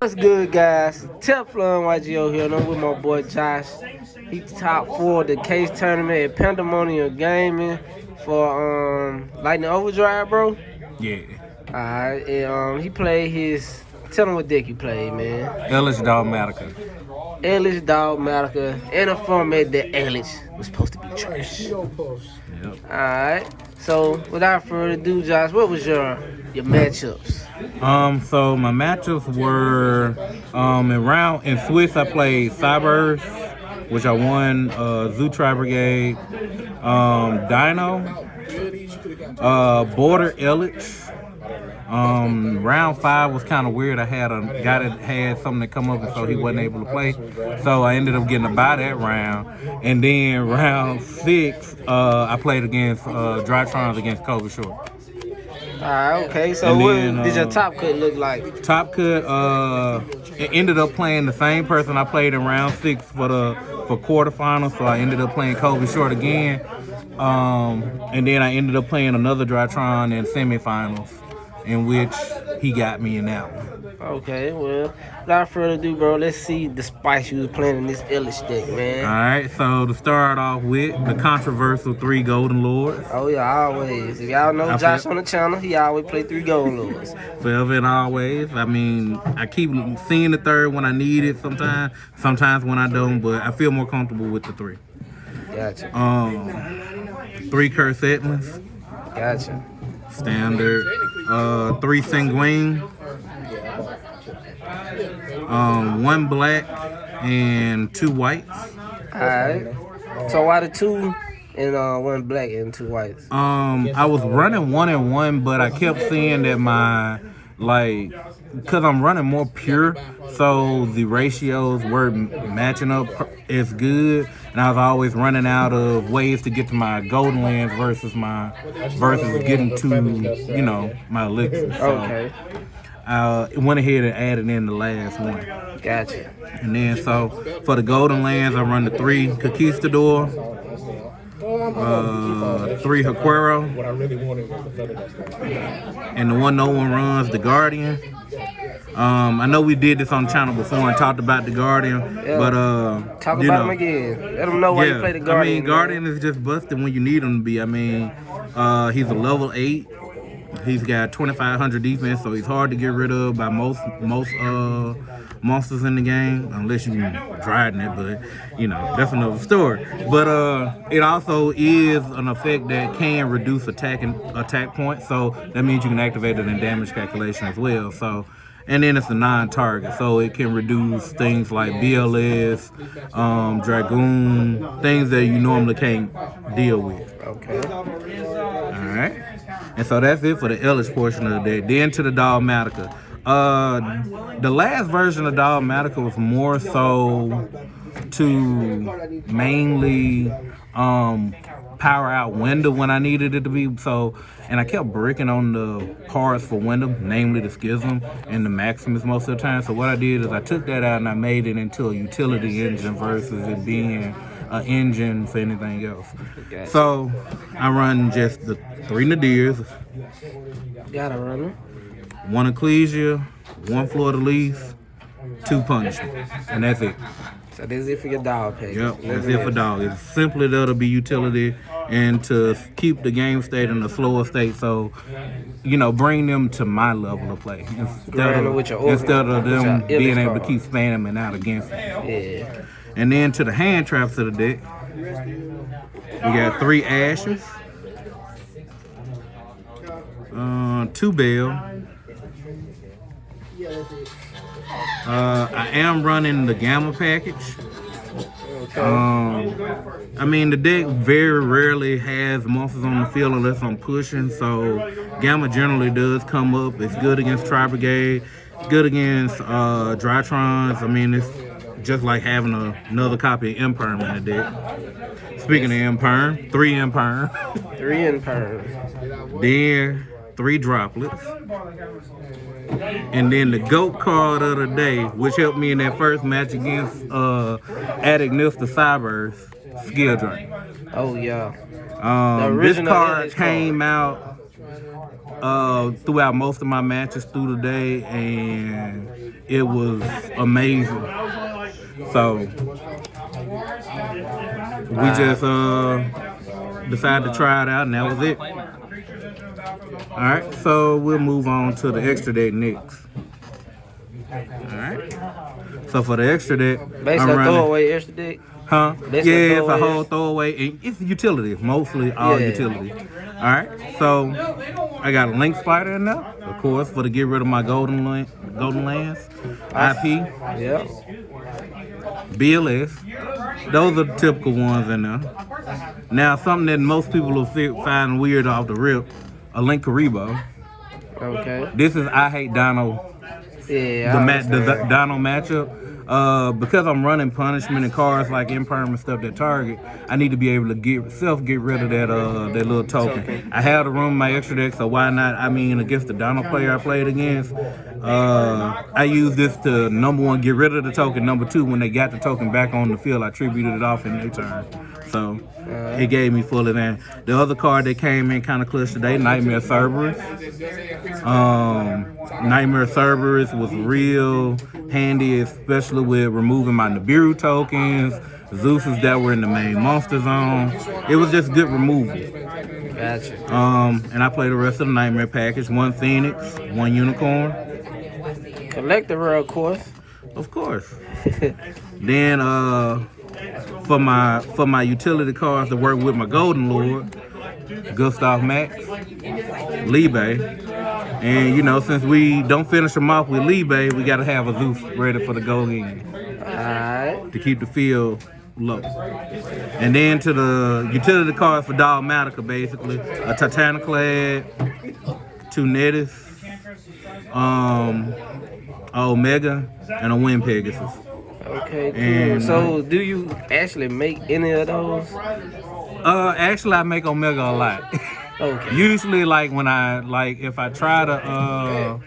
What's good, guys? Teflon YGO here, and I'm with my boy Josh. He top 4 the case tournament at Pandemonium Gaming for Lightning Overdrive, bro. Yeah. Alright, and he played his. Tell him what deck you played, man. Eldlich Dogmatika. Ellis Dogmatika in a format that Ellis was supposed to be trash. Yep. Alright, so without further ado, Josh, what was your matchups? So my matchups were in Swiss I played Cybers, which I won, Zoo Tri Brigade, Dino, Border Ellich. Round 5 was kind of weird. I had a guy that had something to come up, and so he wasn't able to play. So I ended up getting to buy that round. And then round 6, I played against Drytrons against Kobe Short. Okay. So what did your top cut look like? Top cut, it ended up playing the same person I played in round 6 for quarterfinals. So I ended up playing Kobe Short again. And then I ended up playing another Drytron in semifinals, in which he got me in that one. Okay, well, without further ado, bro, let's see the spice you was playing in this Ellis deck, man. All right, so to start off with, the controversial 3 Golden Lords. Oh, yeah, always. If y'all know Josh on the channel, he always play 3 Golden Lords. Forever and always. I mean, I keep seeing the 3rd when I need it sometimes when I don't, but I feel more comfortable with the 3. Gotcha. 3 Curse Edmonds. Gotcha. Standard. 3 Sanguine. 1 black and 2 whites. Alright. So why the 2 and 1 black and 2 whites? I was running 1 and 1, but I kept seeing that because I'm running more pure, so the ratios were matching up as good, and I was always running out of ways to get to my golden lands versus getting to my elixir. So Okay. I went ahead and added in the last one. Gotcha. And then so for the golden lands, I run the 3 Conquistador, 3 Haquero, and the one no one runs, the Guardian. I know we did this on the channel before and talked about the Guardian, but talk about him again. Let them know why you play the Guardian. I mean, Guardian is just busted when you need him to be. I mean, he's a level 8. He's got 2,500 defense, so he's hard to get rid of by most monsters in the game, unless you drying it, but that's another story. But it also is an effect that can reduce attack points, so that means you can activate it in damage calculation as well. So, and then it's a non-target, so it can reduce things like BLS, Dragoon, things that you normally can't deal with. Okay. All right. And so that's it for the Ellis portion of the deck. Then to the Dogmatika. The last version of Dogmatika was more so to mainly power out Wyndham when I needed it to be. So, and I kept bricking on the parts for Wyndham, namely the Schism and the Maximus most of the time. So what I did is I took that out and I made it into a utility engine versus it being an engine for anything else. Okay. So I run just the 3 Nadirs. Gotta run them. 1 Ecclesia, 1 Fleur de Lis, 2 Punishment, and that's it. So this is it for your dog page. Yep, that's it for dog. It's simply there to be utility and to keep the game state in a slower state. So, bring them to my level of play instead of them being able to keep spamming out against me. Yeah. And then to the hand traps of the deck, we got 3 Ashes, 2 Bell. I am running the Gamma package. I mean, the deck very rarely has monsters on the field unless I'm pushing, so Gamma generally does come up. It's good against Tri Brigade, good against Drytrons. I mean, it's just like having another copy of Imperm in the deck. Speaking of Imperm, 3 Imperm. 3 Imperm. Then 3 Droplets. And then the GOAT card of the day, which helped me in that first match against Addict Nifta Cybers, Skill Drain. Oh, yeah. This card came out throughout most of my matches through the day, and it was amazing. So we just decided to try it out, and that was it. All right, so we'll move on to the extra deck next. All right. So for the extra deck, basically I'm running. Throwaway extra deck. Huh? Basically Yeah, it's a throwaway. whole throwaway. And it's utilities, mostly all Yeah. utilities. All right. So I got a link spider in there, of course, for to get rid of my golden lands, IP, Yep. BLS. Those are the typical ones in there. Now, something that most people will find weird off the rip, a link Karibo. Okay. This is I Hate Dino. Yeah. The Dino matchup. Because I'm running punishment and cards like impermanent stuff that target, I need to be able to get rid of that little token. I have the room in my extra deck, so why not? I mean, against the Dino player I played against, I use this to number one, get rid of the token. Number two, when they got the token back on the field, I tributed it off in their turn. So it gave me full advantage. The other card that came in kind of clutch today, Nightmare Cerberus. Nightmare Cerberus was real handy, especially with removing my Nibiru tokens, Zeus's that were in the main monster zone. It was just good removal. Gotcha. And I played the rest of the Nightmare package. 1 Phoenix, 1 Unicorn. Collector, of course. Of course. Then for my utility cards to work with my Golden Lord, Gustav Max, Libe. And, you know, since we don't finish them off with Libe, we got to have a Zeus ready for the go in. Alright. To keep the field low. And then to the utility cards for Dogmatika, basically. A Titaniclad, 2 Nettis, Omega, and a Wind Pegasus. Okay, cool. And so, do you actually make any of those? Actually, I make Omega a lot. Okay. Usually, like when if I try to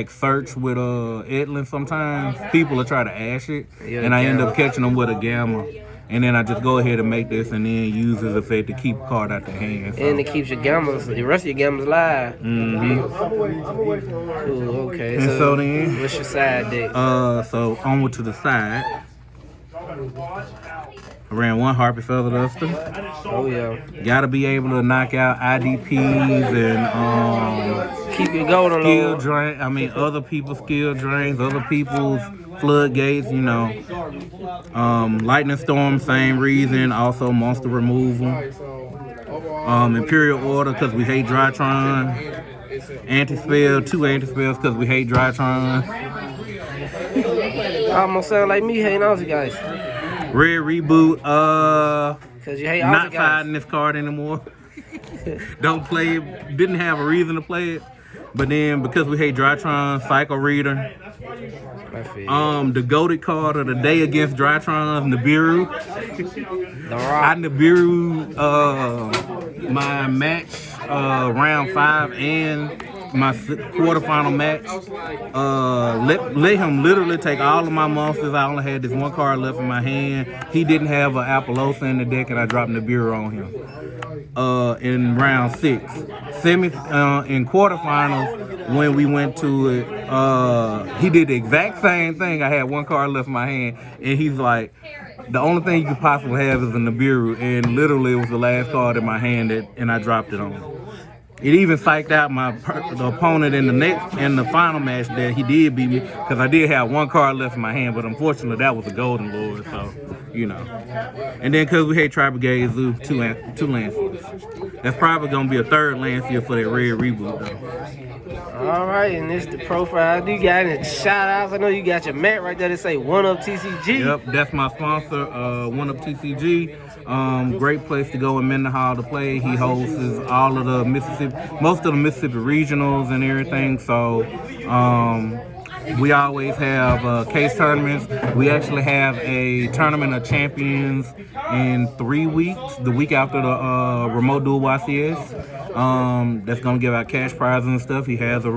search with Edlin, sometimes people will try to ash it, Yeah, and I end Gamma. up catching them with a Gamma, and then I just go ahead and make this, and then use this effect to keep a card out the hand. So. And it keeps your gammas, the rest of your gammas live. Mm-hmm. Cool, okay. And so then, what's your side deck? So onward to the side. I ran 1 Harpy Feather Duster. Oh yeah. Gotta be able to knock out IDPs and Keep your golden skill Lord. drain. I mean, other people's skill drains, other people's floodgates. You know, Lightning Storm, same reason. Also, monster removal. Imperial Order because we hate Drytron. Anti-spell, 2 anti-spells because we hate Drytron. Almost sound like me hating all you guys. Red Reboot. Cause you hate all Not you guys. fighting this card anymore. Don't play it. Didn't have a reason to play it. But then because we hate Drytron, Psycho Reader. The goated card of the day against Drytron, Nibiru. I Nibiru my match round 5 and my quarterfinal match. Let him literally take all of my monsters. I only had this 1 card left in my hand. He didn't have an Appaloosa in the deck, and I dropped Nibiru on him. In round 6. In quarterfinals, when we went to it, he did the exact same thing. I had 1 card left in my hand, and he's like, the only thing you could possibly have is a Nibiru, and literally it was the last card in my hand, and I dropped it on him. It even psyched out the opponent in the final match that he did beat me, because I did have 1 card left in my hand, but unfortunately that was a Golden Lord, so, you know. And then because we hate Tri-Brigade Zoo, 2 Lancers. That's probably going to be a 3rd Lancer for that Red Reboot, though. All right, and this the profile. Do you got any shout outs? I know you got your mat right there that say One Up TCG. Yep, that's my sponsor, One Up TCG. Great place to go in Mendenhall to play. He hosts all of the most of the Mississippi regionals and everything. So we always have case tournaments. We actually have a tournament of champions in 3 weeks, the week after the remote dual YCS. That's gonna give out cash prizes and stuff. He has a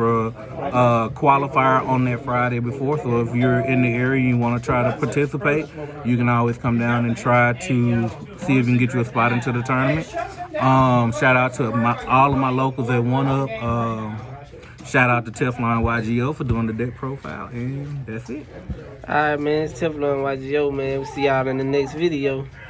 qualifier on that Friday before, so if you're in the area and you want to try to participate, you can always come down and try to see if you can get you a spot into the tournament. Shout out to all of my locals at One Up. Shout out to Teflon YGO for doing the deck profile, and that's it. Alright, man. It's Teflon YGO, man. We'll see y'all in the next video.